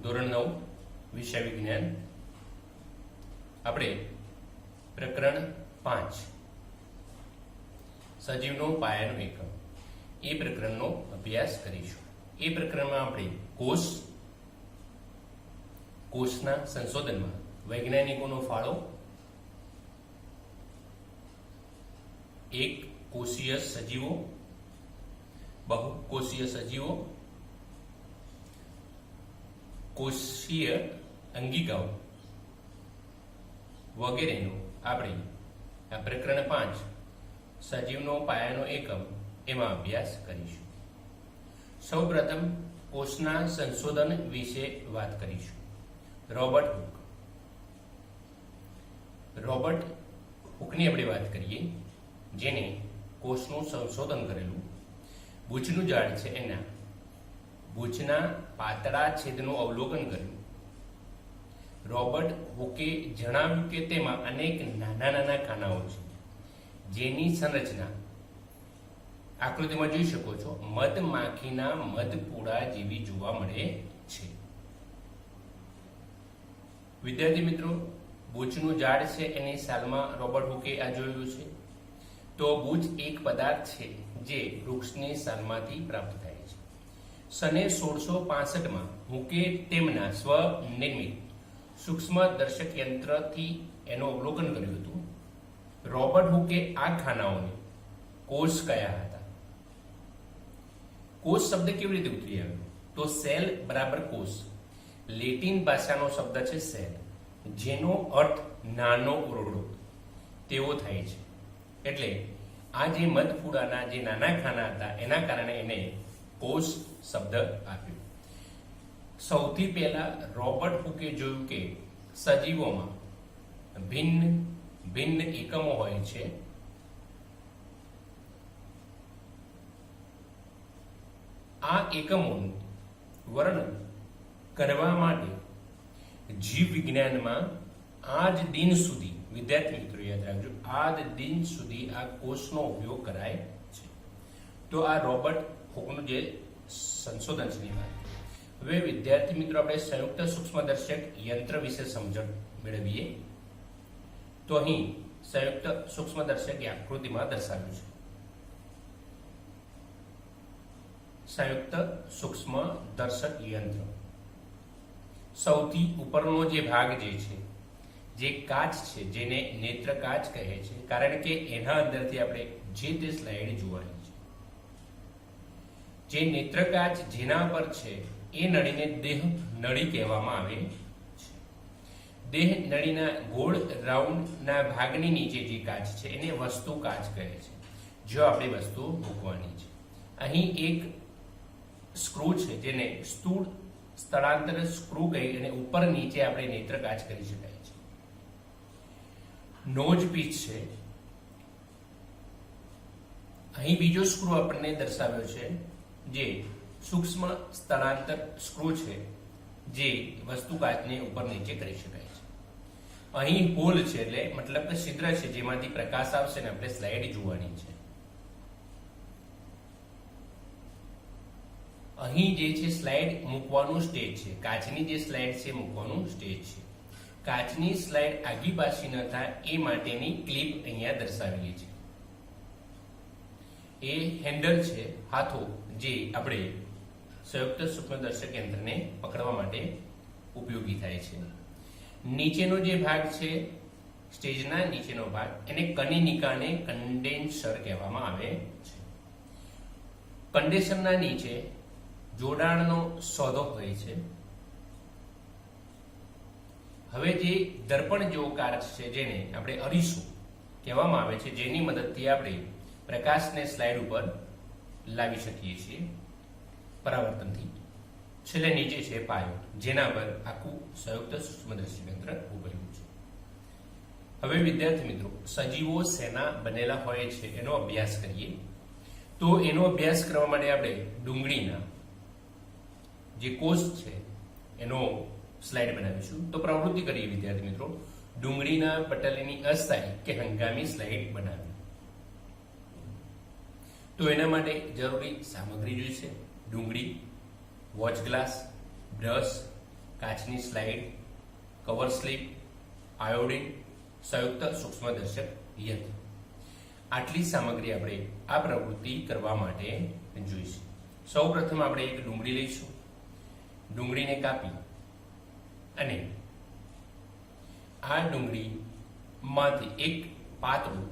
ધોરણ 9 વિષય વિજ્ઞાન આપણે પ્રકરણ 5 સજીવનો પાયાનો એકમ એ પ્રકરણનો અભ્યાસ કરીશું। એ પ્રકરણમાં આપણે કોષના સંશોધનમાં વૈજ્ઞાનિકોનો ફાળો, એક કોષીય સજીવો, બહુકોષીય સજીવો, કોષીય અંગિકાઓ વગેરેનો આપણે આ પ્રકરણ 5 સજીવનો પાયાનો એકમ એમાં અભ્યાસ કરીશું। સૌપ્રથમ કોષના સંશોધન વિશે વાત કરીશું। રોબર્ટ હુકની આપણે વાત કરીએ, જેને કોષનું સંશોધન કરેલું। બુચનું ઝાડ છે એના બુચના પાતળા છેદનું અવલોકન કર્યું। રોબર્ટ હુકે જણાવ્યું કે તેમાં અનેક નાના નાના ખાનાઓ છે, જેની સંરચના આકૃતિમાં જોઈ શકો છો, મધમાખીના મધપૂડા જેવી જોવા મળે છે। વિદ્યાર્થી મિત્રો, બુચનું ઝાડ છે એની સાલમાં રોબર્ટ હુકે આ જોયું છે। તો બુચ એક પદાર્થ છે જે વૃક્ષની સાલમાંથી પ્રાપ્ત થાય છે। સને 1665માં હુકે તેમના સ્વનિર્મિત સૂક્ષ્મદર્શક યંત્રથી એનું અવલોકન કર્યું હતું। રોબર્ટ હુકે આ ખાનાઓને કોષ કયા હતા? કોષ શબ્દ કેવી રીતે ઉતરી આવ્યો? તો સેલ બરાબર કોષ, લેટિન ભાષાનો શબ્દ છે સેલ, જેનો અર્થ નાનો ઓરડો તેવો થાય છે। એટલે આ જે મધપૂડાના જે નાના ખાના હતા એના કારણે એને કોષ શબ્દ આપ્યો। સૌથી પહેલા રોબર્ટ હુકે જોયું કે સજીવોમાં ભિન્ન ભિન્ન એકમો હોય છે। આ એકમોનું વર્ણન કરવા માટે જીવ વિજ્ઞાનમાં આજ દિન સુધી, વિદ્યાર્થી મિત્રો યાદ રાખજો, આજ દિન સુધી આ કોષનો ઉપયોગ કરાય છે। તો આ રોબર્ટ હુકનું જે સંશોધન છે એની વાત। હવે વિદ્યાર્થી મિત્રો આપણે સંયુક્ત સૂક્ષ્મદર્શક યંત્ર વિશે સમજણ મેળવીએ। તો અહીં સંયુક્ત સૂક્ષ્મદર્શક આકૃતિમાં દર્શાવ્યું છે। સંયુક્ત સૂક્ષ્મદર્શક યંત્ર સૌથી ઉપરનો જે ભાગ જે છે, જે કાચ છે, જેને નેત્ર કાચ કહે છે, કારણ કે એના અંદરથી આપણે જે તે સ્લાઇડ જોવાની છે। જે નેત્ર કાચ જેના પર છે એ નળીને દેહ નળી કહેવામાં આવે છે। દેહ નળીના ગોળ રાઉન્ડના ભાગની નીચે જે કાચ છે એને વસ્તુ કાચ કહે છે, જો આપણે વસ્તુ મૂકવાની છે। અહીં એક સ્ક્રૂ છે જેને સ્થૂળ સ્થળાંતર સ્ક્રૂ કહી અને ઉપર નીચે આપણે નેત્ર કાચ કરી શકાય છે। નોઝ પીચ છે, અહીં બીજો સ્ક્રૂ આપણને દર્શાવ્યો છે, જે સૂક્ષ્મ સ્થળાંતર સ્ક્રૂ છે, જે વસ્તુ કાચને ઉપર નીચે કરી શકાય છે। અહીં હોલ છે, એટલે મતલબ કે છિદ્ર છે જેમાંથી પ્રકાશ આવશે ને આપણે સ્લાઇડ જોવાની છે। અહીં જે છે સ્લાઇડ મૂકવાનું સ્ટેજ છે, કાચની જે સ્લાઇડ છે મૂકવાનું સ્ટેજ છે। કાચની સ્લાઇડ આગી પાછી ન થાય એ માટેની ક્લિપ અહીંયા દર્શાવીએ છીએ। એ હેન્ડલ છે, હાથો, જે આપણે સંયુક્ત સૂક્ષ્મદર્શક યંત્રને પકડવા માટે ઉપયોગી થાય છે। નીચેનો જે ભાગ છે, સ્ટેજના નીચેનો ભાગ, એને કનિનિકાને કન્ડેન્સર કહેવામાં આવે છે। કન્ડેન્સરના નીચે જોડાણનો સોદો હોય છે। હવે જે દર્પણ જેવો કાચ છે, જેને આપણે અરીસો કહેવામાં આવે છે, જેની મદદથી આપણે પ્રકાશને સ્લાઇડ ઉપર લાવી શકીએ છીએ પરાવર્તનથી। છેલ્લે નીચે છે પાયો, જેના પર આખું સંયુક્ત સૂક્ષ્મદર્શક યંત્ર ઉભેલું છે। હવે વિદ્યાર્થી મિત્રો, સજીવો શેના બનેલા હોય છે એનો અભ્યાસ કરીએ। તો એનો અભ્યાસ કરવા માટે આપણે ડુંગળીના જે કોષ છે એનો સ્લાઇડ બનાવીશું। તો પ્રવૃત્તિ કરીએ વિદ્યાર્થી મિત્રો, ડુંગળીના પટલની અસ્થાયી કે હંગામી સ્લાઇડ બનાવી। તો એના માટે જરૂરી સામગ્રી જોઈશે: ડુંગળી, વોચ ગ્લાસ, બ્રશ, કાચની સ્લાઇડ, કવર સ્લિપ, આયોડિન, સંયુક્ત સૂક્ષ્મદર્શક યંત્ર. આટલી સામગ્રી આપણે આ પ્રવૃત્તિ કરવા માટે જોઈશું. સૌપ્રથમ આપણે એક ડુંગળી લઈશું. ડુંગળીને કાપી અને આ ડુંગળીમાંથી એક પાતળું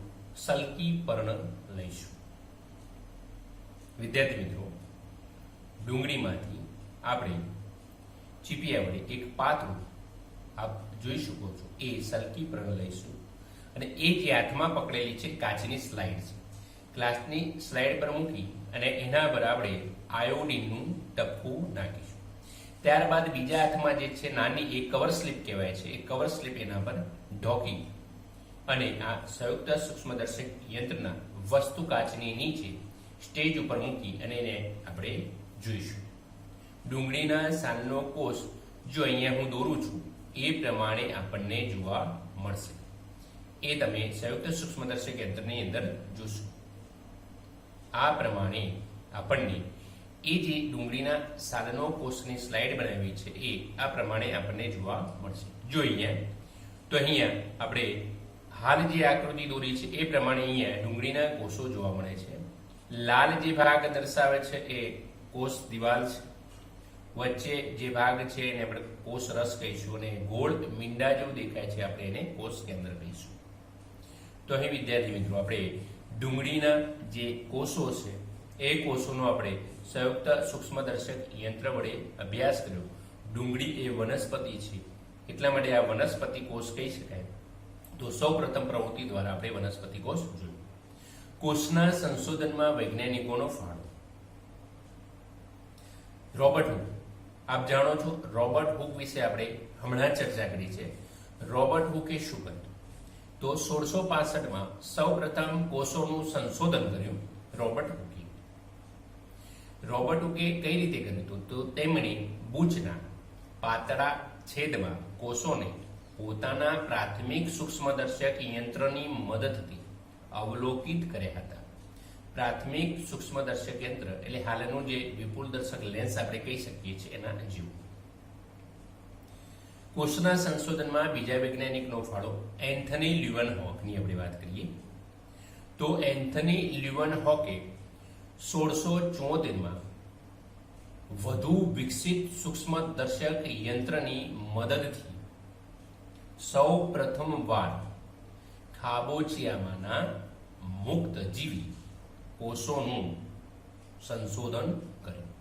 સલકી પર્ણ લઈશું. વિદ્યાર્થી મિત્રો, ડુંગળીમાંથી આપણે ચીપિયા વડે એક પાતળું, આપ જોઈ શકો છો, એ સલકી પર્ણ લઈશું અને એ જે હાથમાં પકડેલી છે કાચની સ્લાઇડ છે, ગ્લાસની સ્લાઇડ પર મૂકી અને એના પર આપણે આયોડિનનું ટપકું નાખીશું. ત્યારબાદ બીજા હાથમાં જે છે નાની એક કવર સ્લિપ કહેવાય છે, એ કવર સ્લિપ એના પર ઢોકી અને આ સંયુક્ત સૂક્ષ્મદર્શક યંત્રના વસ્તુ કાચની નીચે સ્ટેજ ઉપર મૂકી અને એને આપણે જોઈશું. ડુંગળીના સાલનો કોષ જો અહીંયા હું દોરું છું એ પ્રમાણે આપણને જોવા મળશે. એ તમે સંયુક્ત સૂક્ષ્મદર્શક યંત્રની અંદર જોશો. આ પ્રમાણે આપણને એ જે ડુંગળીના સાલનો કોષની સ્લાઇડ બનાવી છે એ આ પ્રમાણે આપણને જોવા મળશે. જો અહીંયા તો અહીંયા આપણે હાલ જે આકૃતિ દોરી છે એ પ્રમાણે અહીંયા ડુંગળીના કોષો જોવા મળે છે. લાલ જે ભાગ દર્શાવે છે એ કોષ દિવાલ છે. વચ્ચે જે ભાગ છે એને આપણે કોષ રસ કહીશું અને ગોળ મીંડા જેવું દેખાય છે આપણે એને કોષ કેન્દ્ર કહીશું. તો અહીં વિદ્યાર્થી મિત્રો આપણે ડુંગળીના જે કોષો છે એ કોષોનો આપણે સંયુક્ત સૂક્ષ્મદર્શક યંત્ર વડે અભ્યાસ કર્યો. ડુંગળી એ વનસ્પતિ છે એટલા માટે આ વનસ્પતિ કોષ કહી શકાય. તો સૌ પ્રથમ પ્રવૃત્તિ દ્વારા આપણે વનસ્પતિ કોષ જોયું. કોષના સંશોધનમાં વૈજ્ઞાનિકોનો ફાળો. રોબર્ટ હુક, આપ જાણો છો રોબર્ટ હુક વિશે આપણે હમણાં ચર્ચા કરી છે. રોબર્ટ હુકે શું કર્યું? તો 1665માં સૌ પ્રથમ કોષોનું સંશોધન કર્યું રોબર્ટ હુકે. રોબર્ટ હુકે કઈ રીતે કર્યું હતું? તો તેમણે બૂચના પાતળા છેદમાં કોષોને પોતાના પ્રાથમિક સૂક્ષ્મદર્શક યંત્રની મદદથી અવલોકિત કર્યા હતા. પ્રાથમિક સૂક્ષ્મદર્શક યંત્ર એટલે હાલનું જે વિપુલ દર્શક લેન્સ આપણે કહી શકીએ છીએ એના જેવું. કોષના સંશોધનમાં બીજા વૈજ્ઞાનિકનો ફાળો એન્થની લ્યુવનહોકની આપણે વાત કરીએ તો એન્થની લ્યુવનહોકે 1674માં વધુ વિકસિત સૂક્ષ્મદર્શક યંત્રની મદદથી સૌ પ્રથમ વાર ખાબોચિયામાંના મુક્ત જીવી કોષોનું સંશોધન કર્યું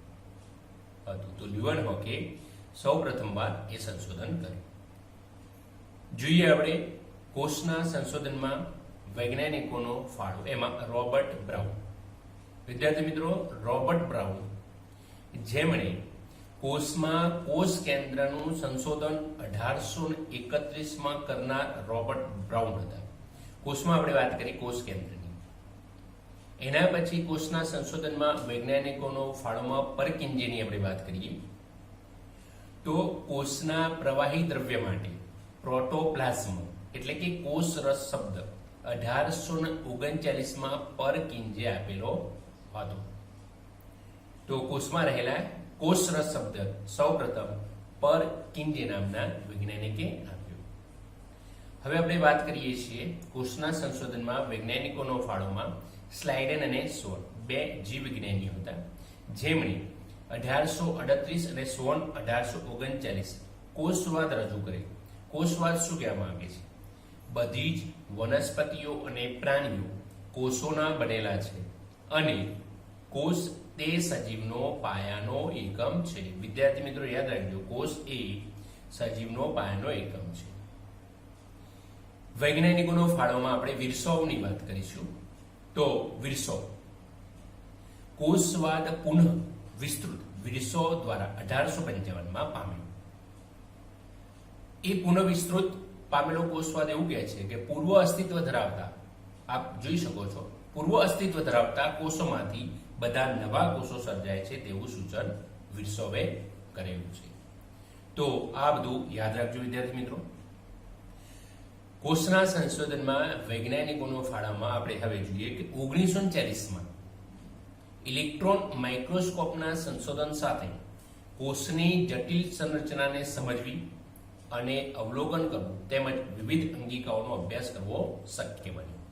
હતું. તો લ્યુવનહોકે સૌ પ્રથમવાર એ સંશોધન કર્યું. જોઈએ આપણે કોષના સંશોધનમાં વૈજ્ઞાનિકોનો ફાળો. એમાં રોબર્ટ બ્રાઉન. વિદ્યાર્થી મિત્રો, રોબર્ટ બ્રાઉન જેમણે કોષમાં કોષ કેન્દ્રનું સંશોધન 1831માં કરનાર રોબર્ટ બ્રાઉન હતા. કોષમાં આપણે વાત કરી કોષ કેન્દ્રની. એના પછી કોષના સંશોધનમાં વૈજ્ઞાનિકોનો ફાળોમાં પરકિંજેની આપણે વાત કરીએ તો કોષના પ્રવાહી દ્રવ્ય માટે પ્રોટોપ્લાઝમ એટલે કે કોષ રસ શબ્દ 1839માં પરકિંજે આપેલો હતો. તો કોષમાં રહેલા કોષ રસ શબ્દ સૌપ્રથમ પરકિંજે નામના વૈજ્ઞાનિકે આપ્યો. હવે આપણે વાત કરીએ છીએ કોષના સંશોધનમાં વૈજ્ઞાનિકોનો ફાળોમાં સ્લાઇડન અને સોન બે જીવવિજ્ઞાનીઓ હતા જેમણે 1838 અને સોન 1839 કોષવાદ રજૂ કરે. કોષવાદ શું કહેવામાં આવે છે? બધી જ વનસ્પતિઓ અને પ્રાણીઓ કોષોના બનેલા છે અને કોષ તે સજીવનો પાયાનો એકમ છે. વિદ્યાર્થી મિત્રો યાદ રાખજો, કોષ એ સજીવનો પાયાનો એકમ છે. વૈજ્ઞાનિકોનો ફાળોમાં આપણે વિર્સોવની વાત કરીશું. તો વિર્સોવ કોષવાદ પુનઃ વિસ્તૃત વિર્સોવ દ્વારા 1855માં પામ્યો. એ પુનઃ વિસ્તૃત પામેલો કોષવાદ એવું કહે છે કે પૂર્વ અસ્તિત્વ ધરાવતા, આપ જોઈ શકો છો, પૂર્વ અસ્તિત્વ ધરાવતા કોષોમાંથી બધા નવા કોષો સર્જાય છે તેવું સૂચન વિર્સોવે કરેલું છે. તો આ બધું યાદ રાખજો વિદ્યાર્થી મિત્રો. કોષના સંશોધનમાં વૈજ્ઞાનિકોનો ફાળામાં આપણે હવે જોઈએ કે 1940માં ઇલેક્ટ્રોન માઇક્રોસ્કોપના સંશોધન સાથે કોષની જટિલ સંરચનાને સમજવી અને અવલોકન કરવું તેમજ વિવિધ અંગિકાઓનો અભ્યાસ કરવો શક્ય બન્યો.